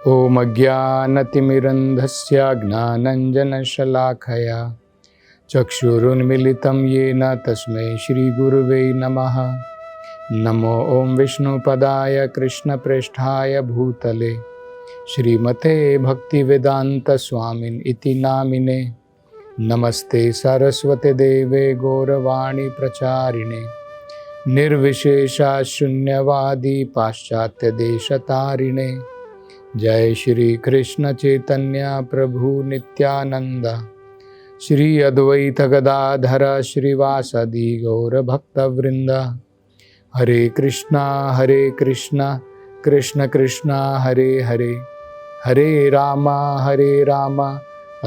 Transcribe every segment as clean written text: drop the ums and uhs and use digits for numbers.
ॐ अज्ञानतिमिरन्धस्य ज्ञानञ्जनशलाखया चक्षुरुन्मिलितं येन तस्मै श्रीगुरुवे नमः। नमो ॐ विष्णुपदाय कृष्णप्रेष्ठाय भूतले श्रीमते भक्तिवेदान्तस्वामिन् इति नामिने। नमस्ते सरस्वते देवे गौरवाणी प्रचारिणे निर्विशेषा शून्यवादी पाश्चात्य देशतारिणे। जय श्री कृष्ण चैतन्य प्रभु नित्यानंद श्री अद्वैत गदाधर श्रीवासदि गौर भक्तवृंद। हरे कृष्णा कृष्ण कृष्ण हरे हरे, हरे राम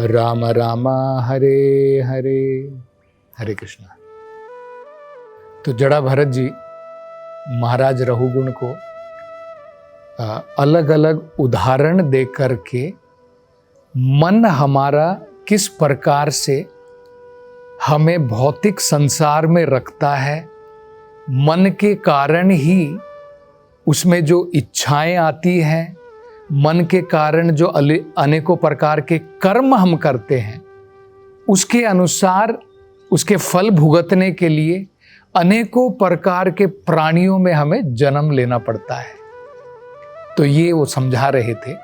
राम राम हरे हरे। हरे कृष्णा। तो जड़ा भरत जी महाराज रहुगुण को अलग अलग उदाहरण दे करके मन हमारा किस प्रकार से हमें भौतिक संसार में रखता है, मन के कारण ही उसमें जो इच्छाएं आती हैं, मन के कारण जो अनेकों प्रकार के कर्म हम करते हैं, उसके अनुसार उसके फल भुगतने के लिए अनेकों प्रकार के प्राणियों में हमें जन्म लेना पड़ता है। तो ये वो समझा रहे थे।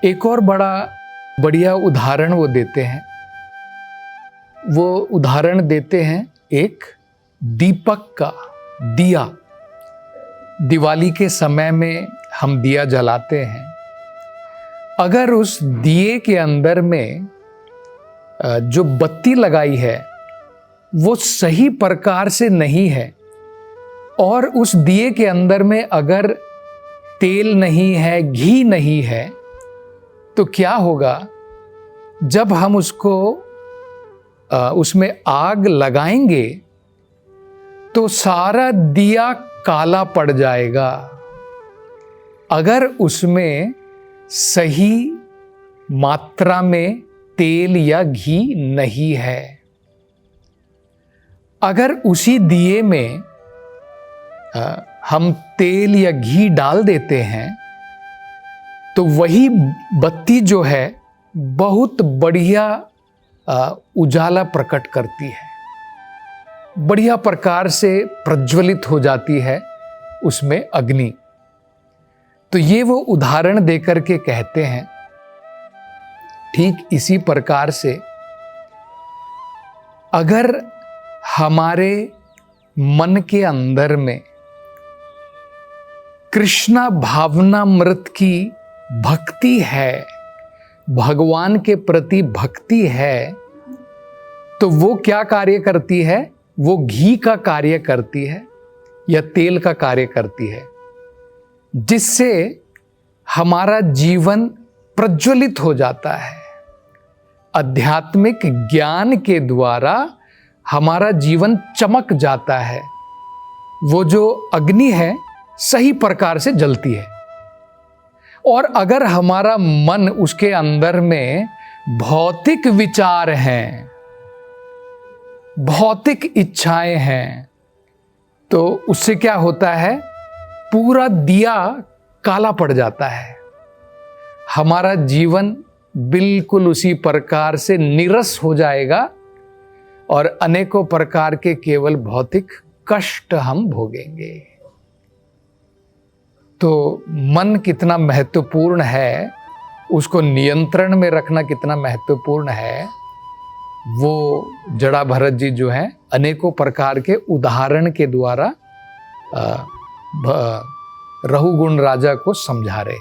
एक और बढ़िया उदाहरण वो देते हैं। वो उदाहरण देते हैं एक दीपक का, दिया। दिवाली के समय में हम दिया जलाते हैं। अगर उस दिए के अंदर में जो बत्ती लगाई है वो सही प्रकार से नहीं है, और उस दिए के अंदर में अगर तेल नहीं है, घी नहीं है, तो क्या होगा? जब हम उसको उसमें आग लगाएंगे तो सारा दिया काला पड़ जाएगा। अगर उसमें सही मात्रा में तेल या घी नहीं है। अगर उसी दिए में हम तेल या घी डाल देते हैं तो वही बत्ती जो है बहुत बढ़िया उजाला प्रकट करती है, बढ़िया प्रकार से प्रज्वलित हो जाती है उसमें अग्नि। तो ये वो उदाहरण देकर के कहते हैं, ठीक इसी प्रकार से अगर हमारे मन के अंदर में कृष्णा भावनामृत की भक्ति है, भगवान के प्रति भक्ति है, तो वो क्या कार्य करती है? वो घी का कार्य करती है या तेल का कार्य करती है, जिससे हमारा जीवन प्रज्वलित हो जाता है। आध्यात्मिक ज्ञान के द्वारा हमारा जीवन चमक जाता है। वो जो अग्नि है सही प्रकार से जलती है। और अगर हमारा मन, उसके अंदर में भौतिक विचार हैं, भौतिक इच्छाएं हैं, तो उससे क्या होता है? पूरा दिया काला पड़ जाता है। हमारा जीवन बिल्कुल उसी प्रकार से नीरस हो जाएगा और अनेकों प्रकार के केवल भौतिक कष्ट हम भोगेंगे। तो मन कितना महत्वपूर्ण है, उसको नियंत्रण में रखना कितना महत्वपूर्ण है, वो जड़ा भरत जी जो है अनेकों प्रकार के उदाहरण के द्वारा रहुगुण राजा को समझा रहे।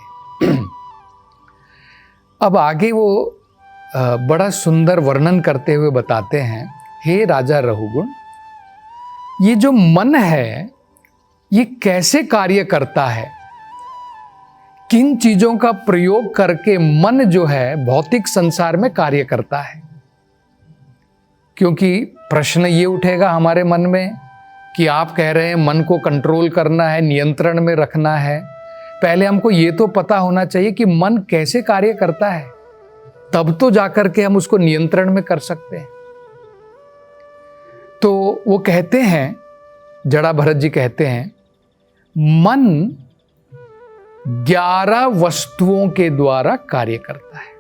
अब आगे वो बड़ा सुंदर वर्णन करते हुए बताते हैं, हे राजा रहुगुण, ये जो मन है ये कैसे कार्य करता है, किन चीजों का प्रयोग करके मन जो है भौतिक संसार में कार्य करता है। क्योंकि प्रश्न ये उठेगा हमारे मन में कि आप कह रहे हैं मन को कंट्रोल करना है, नियंत्रण में रखना है। पहले हमको ये तो पता होना चाहिए कि मन कैसे कार्य करता है, तब तो जाकर के हम उसको नियंत्रण में कर सकते हैं। तो वो कहते हैं, जड़ा भरत जी कहते हैं, मन 11 वस्तुओं के द्वारा कार्य करता है।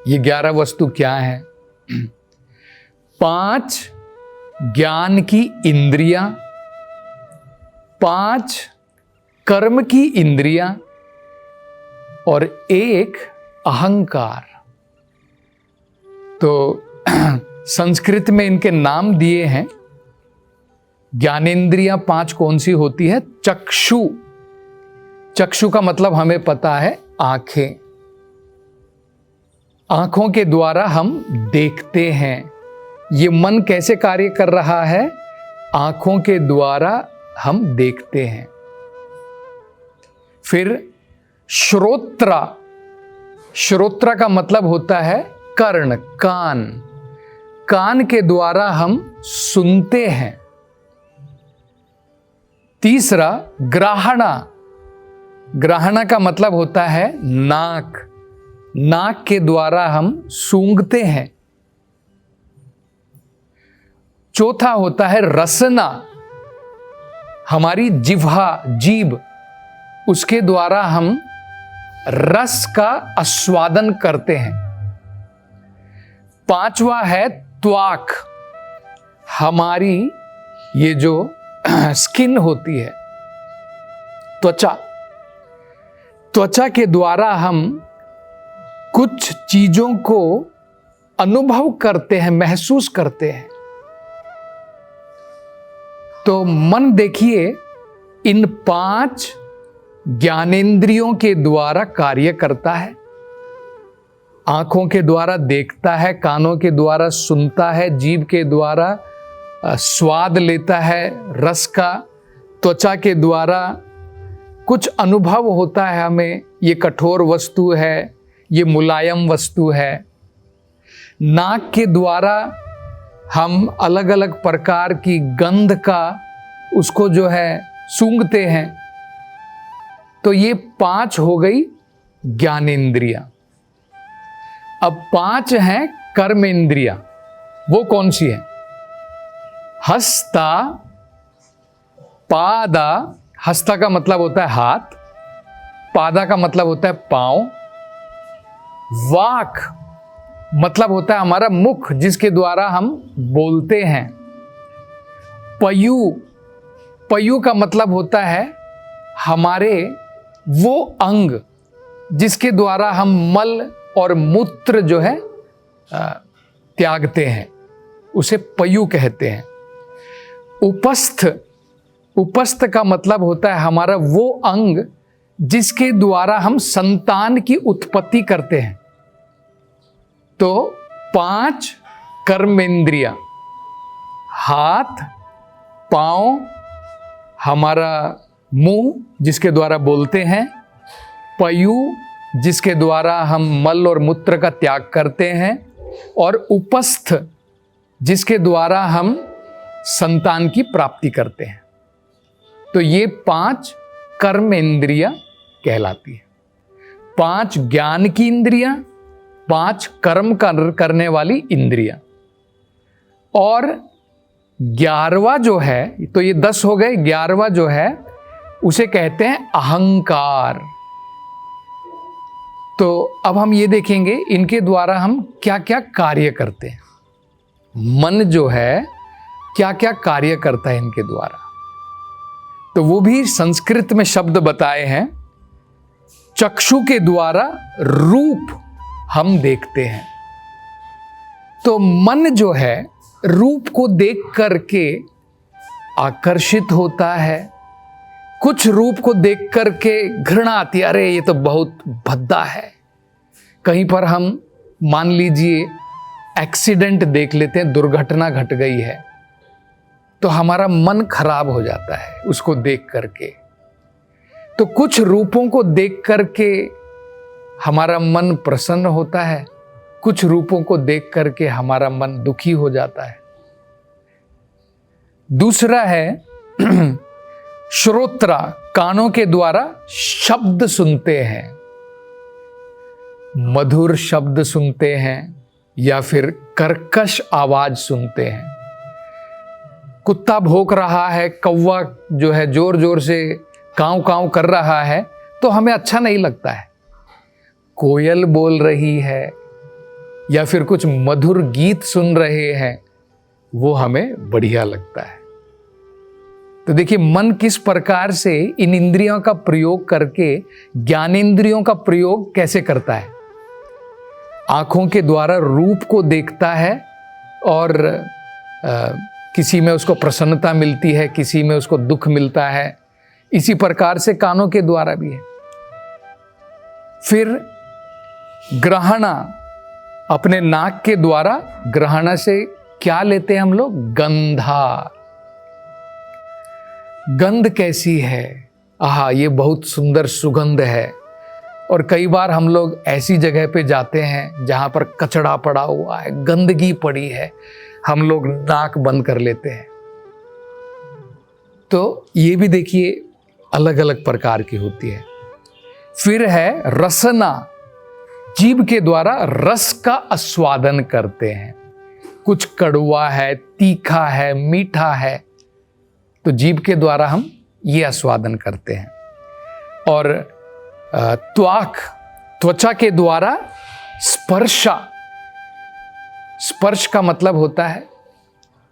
ये 11 वस्तु क्या है? 5 ज्ञान की इंद्रियां, 5 कर्म की इंद्रियां और 1 अहंकार। तो संस्कृत में इनके नाम दिए हैं। ज्ञानेंद्रियां 5 कौन सी होती है? चक्षु। चक्षु का मतलब हमें पता है आंखें। आंखों के द्वारा हम देखते हैं। ये मन कैसे कार्य कर रहा है? आंखों के द्वारा हम देखते हैं। फिर श्रोत्र। श्रोत्र का मतलब होता है कर्ण, कान। कान के द्वारा हम सुनते हैं। तीसरा ग्राहणा। ग्राहणा का मतलब होता है नाक। नाक के द्वारा हम सूंघते हैं। चौथा होता है रसना। हमारी जिह्वा, जीभ, उसके द्वारा हम रस का आस्वादन करते हैं। पांचवा है त्वक। हमारी ये जो स्किन होती है, त्वचा, त्वचा के द्वारा हम कुछ चीजों को अनुभव करते हैं, महसूस करते हैं। तो मन देखिए इन 5 ज्ञानेंद्रियों के द्वारा कार्य करता है। आंखों के द्वारा देखता है, कानों के द्वारा सुनता है, जीभ के द्वारा स्वाद लेता है रस का, त्वचा के द्वारा कुछ अनुभव होता है हमें, ये कठोर वस्तु है, ये मुलायम वस्तु है। नाक के द्वारा हम अलग अलग प्रकार की गंध का उसको जो है सूंघते हैं। तो ये 5 हो गई ज्ञानेंद्रियां। अब 5 हैं कर्मेंद्रियां। वो कौन सी है? हस्ता, पादा। हस्ता का मतलब होता है हाथ, पादा का मतलब होता है पांव, वाक मतलब होता है हमारा मुख जिसके द्वारा हम बोलते हैं, पयु, पयु का मतलब होता है हमारे वो अंग जिसके द्वारा हम मल और मूत्र जो है त्यागते हैं, उसे पयु कहते हैं। उपस्थ, उपस्थ का मतलब होता है हमारा वो अंग जिसके द्वारा हम संतान की उत्पत्ति करते हैं। तो 5 कर्मेंद्रियां, हाथ, पांव, हमारा मुंह जिसके द्वारा बोलते हैं, पयु जिसके द्वारा हम मल और मूत्र का त्याग करते हैं, और उपस्थ जिसके द्वारा हम संतान की प्राप्ति करते हैं। तो ये 5 कर्मेंद्रियां कहलाती है। 5 ज्ञान की इंद्रियां, 5 कर्म करने वाली इंद्रियां, और 11वां जो है, तो ये 10 हो गए, 11वां जो है उसे कहते हैं अहंकार। तो अब हम ये देखेंगे इनके द्वारा हम क्या क्या कार्य करते हैं। मन जो है क्या क्या कार्य करता है इनके द्वारा, तो वो भी संस्कृत में शब्द बताए हैं। चक्षु के द्वारा रूप हम देखते हैं। तो मन जो है रूप को देख करके आकर्षित होता है, कुछ रूप को देख करके घृणा आती है, अरे ये तो बहुत भद्दा है। कहीं पर हम मान लीजिए एक्सीडेंट देख लेते हैं, दुर्घटना घट गई है, तो हमारा मन खराब हो जाता है उसको देख करके। तो कुछ रूपों को देख करके हमारा मन प्रसन्न होता है, कुछ रूपों को देख करके हमारा मन दुखी हो जाता है। दूसरा है श्रोत्र, कानों के द्वारा शब्द सुनते हैं, मधुर शब्द सुनते हैं या फिर कर्कश आवाज सुनते हैं। कुत्ता भौंक रहा है, कौवा जो है जोर जोर से काँव काँव कर रहा है तो हमें अच्छा नहीं लगता है। कोयल बोल रही है या फिर कुछ मधुर गीत सुन रहे हैं, वो हमें बढ़िया लगता है। तो देखिए, मन किस प्रकार से इन इंद्रियों का प्रयोग करके ज्ञानेंद्रियों का प्रयोग कैसे करता है। आंखों के द्वारा रूप को देखता है और किसी में उसको प्रसन्नता मिलती है, किसी में उसको दुख मिलता है। इसी प्रकार से कानों के द्वारा भी है। फिर ग्रहणा, अपने नाक के द्वारा ग्रहणा से क्या लेते हैं हम लोग? गंधा। गंध कैसी है? आहा, ये बहुत सुंदर सुगंध है। और कई बार हम लोग ऐसी जगह पे जाते हैं जहां पर कचड़ा पड़ा हुआ है, गंदगी पड़ी है, हम लोग नाक बंद कर लेते हैं। तो ये भी देखिए अलग अलग प्रकार की होती है। फिर है रसना, जीभ के द्वारा रस का आस्वादन करते हैं। कुछ कड़वा है, तीखा है, मीठा है, तो जीभ के द्वारा हम ये आस्वादन करते हैं। और त्वक, त्वचा के द्वारा स्पर्शा। स्पर्श का मतलब होता है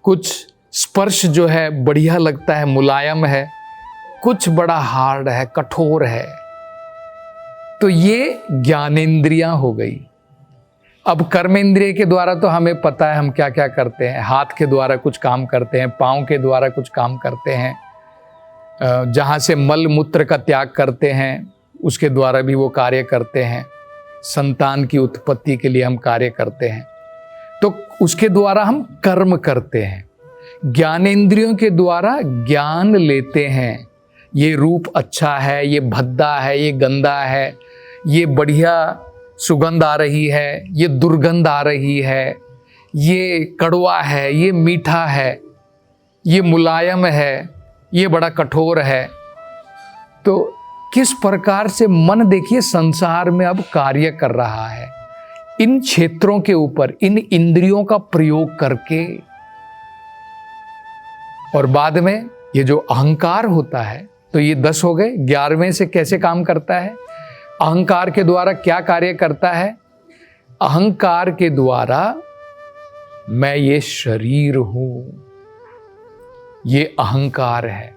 कुछ स्पर्श जो है बढ़िया लगता है, मुलायम है, कुछ बड़ा हार्ड है, कठोर है। तो ये ज्ञानेंद्रियां हो गई। अब कर्मेंद्रिय के द्वारा तो हमें पता है हम क्या क्या करते हैं। हाथ के द्वारा कुछ काम करते हैं, पाँव के द्वारा कुछ काम करते हैं, जहाँ से मल मूत्र का त्याग करते हैं उसके द्वारा भी वो कार्य करते हैं। संतान की उत्पत्ति के लिए हम कार्य करते हैं, तो उसके द्वारा हम कर्म करते हैं। ज्ञानेंद्रियों के द्वारा ज्ञान लेते हैं। ये रूप अच्छा है, ये भद्दा है, ये गंदा है, ये बढ़िया सुगंध आ रही है, ये दुर्गंध आ रही है, ये कड़वा है, ये मीठा है, ये मुलायम है, ये बड़ा कठोर है। तो किस प्रकार से मन देखिए संसार में अब कार्य कर रहा है, इन क्षेत्रों के ऊपर, इन इंद्रियों का प्रयोग करके। और बाद में ये जो अहंकार होता है, तो ये 10 हो गए। 11वें से कैसे काम करता है? अहंकार के द्वारा क्या कार्य करता है? अहंकार के द्वारा मैं ये शरीर हूं, ये अहंकार है।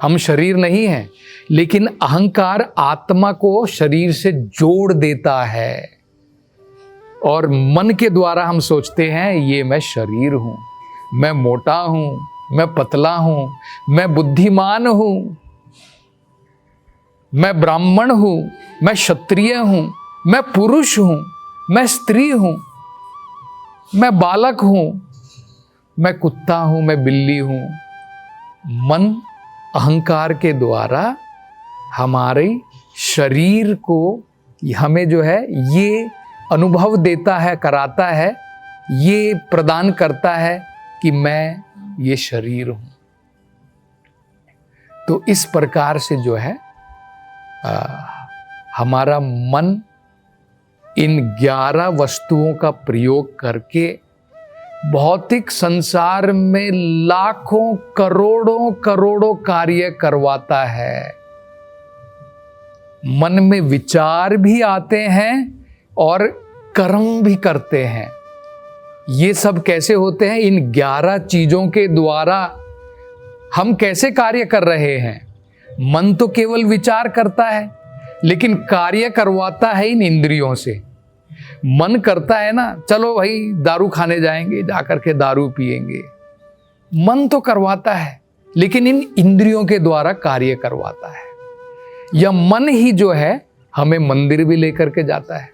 हम शरीर नहीं हैं, लेकिन अहंकार आत्मा को शरीर से जोड़ देता है। और मन के द्वारा हम सोचते हैं ये मैं शरीर हूं, मैं मोटा हूं, मैं पतला हूं, मैं बुद्धिमान हूं, मैं ब्राह्मण हूं, मैं क्षत्रिय हूं, मैं पुरुष हूं, मैं स्त्री हूं, मैं बालक हूं, मैं कुत्ता हूं, मैं बिल्ली हूं। मन अहंकार के द्वारा हमारे शरीर को हमें जो है ये अनुभव देता है, कराता है, ये प्रदान करता है कि मैं ये शरीर हूं। तो इस प्रकार से जो है हमारा मन इन 11 वस्तुओं का प्रयोग करके भौतिक संसार में लाखों करोड़ों करोड़ों कार्य करवाता है। मन में विचार भी आते हैं और कर्म भी करते हैं। ये सब कैसे होते हैं? इन 11 चीजों के द्वारा हम कैसे कार्य कर रहे हैं? मन तो केवल विचार करता है, लेकिन कार्य करवाता है इन इंद्रियों से। मन करता है ना, चलो भाई दारू खाने जाएंगे, जाकर के दारू पिएंगे। मन तो करवाता है, लेकिन इन इंद्रियों के द्वारा कार्य करवाता है। यह मन ही जो है हमें मंदिर भी लेकर के जाता है।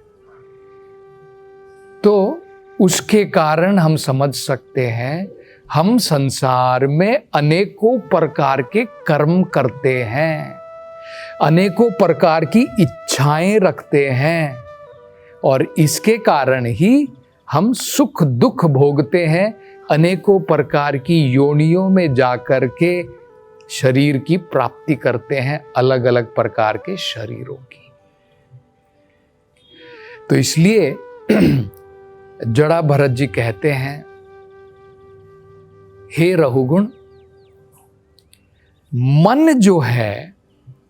तो उसके कारण हम समझ सकते हैं हम संसार में अनेकों प्रकार के कर्म करते हैं, अनेकों प्रकार की इच्छाएं रखते हैं, और इसके कारण ही हम सुख दुख भोगते हैं। अनेकों प्रकार की योनियों में जाकर के शरीर की प्राप्ति करते हैं, अलग अलग प्रकार के शरीरों की। तो इसलिए जड़ा भरत जी कहते हैं, हे रहुगुण, मन जो है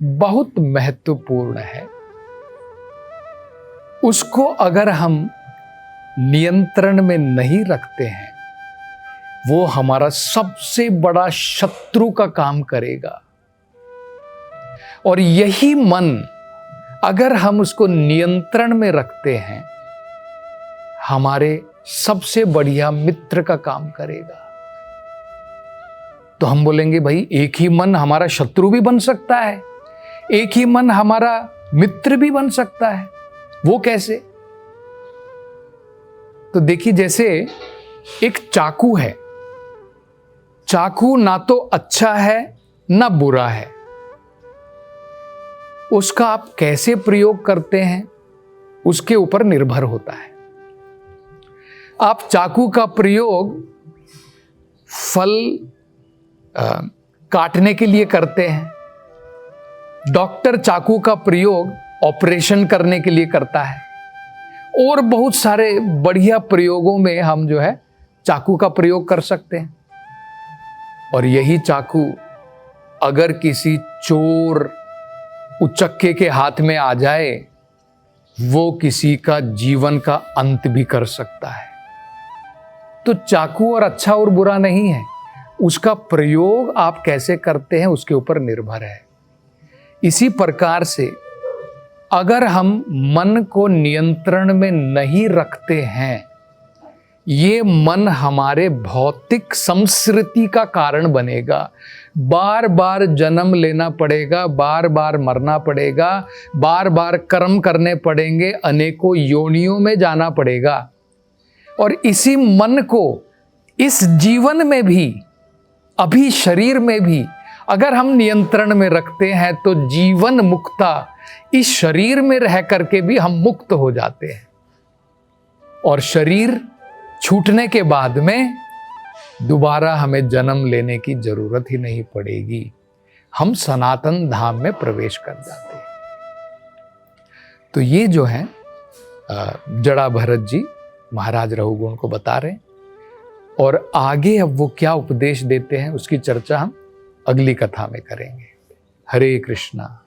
बहुत महत्वपूर्ण है। उसको अगर हम नियंत्रण में नहीं रखते हैं, वो हमारा सबसे बड़ा शत्रु का काम करेगा। और यही मन अगर हम उसको नियंत्रण में रखते हैं, हमारे सबसे बढ़िया मित्र का काम करेगा। तो हम बोलेंगे भाई, एक ही मन हमारा शत्रु भी बन सकता है, एक ही मन हमारा मित्र भी बन सकता है, वो कैसे? तो देखिए, जैसे एक चाकू है, चाकू ना तो अच्छा है ना बुरा है, उसका आप कैसे प्रयोग करते हैं उसके ऊपर निर्भर होता है। आप चाकू का प्रयोग फल काटने के लिए करते हैं, डॉक्टर चाकू का प्रयोग ऑपरेशन करने के लिए करता है, और बहुत सारे बढ़िया प्रयोगों में हम जो है चाकू का प्रयोग कर सकते हैं। और यही चाकू अगर किसी चोर उचक्के के हाथ में आ जाए, वो किसी का जीवन का अंत भी कर सकता है। तो चाकू और अच्छा और बुरा नहीं है, उसका प्रयोग आप कैसे करते हैं उसके ऊपर निर्भर है। इसी प्रकार से अगर हम मन को नियंत्रण में नहीं रखते हैं, ये मन हमारे भौतिक संस्कृति का कारण बनेगा। बार बार जन्म लेना पड़ेगा, बार बार मरना पड़ेगा, बार बार कर्म करने पड़ेंगे, अनेकों योनियों में जाना पड़ेगा। और इसी मन को इस जीवन में भी, अभी शरीर में भी अगर हम नियंत्रण में रखते हैं, तो जीवन मुक्ता इस शरीर में रह करके भी हम मुक्त हो जाते हैं। और शरीर छूटने के बाद में दोबारा हमें जन्म लेने की जरूरत ही नहीं पड़ेगी, हम सनातन धाम में प्रवेश कर जाते हैं। तो ये जो है जड़ा भरत जी महाराज रघुगुण को बता रहे हैं, और आगे अब वो क्या उपदेश देते हैं उसकी चर्चा हम अगली कथा में करेंगे। हरे कृष्णा।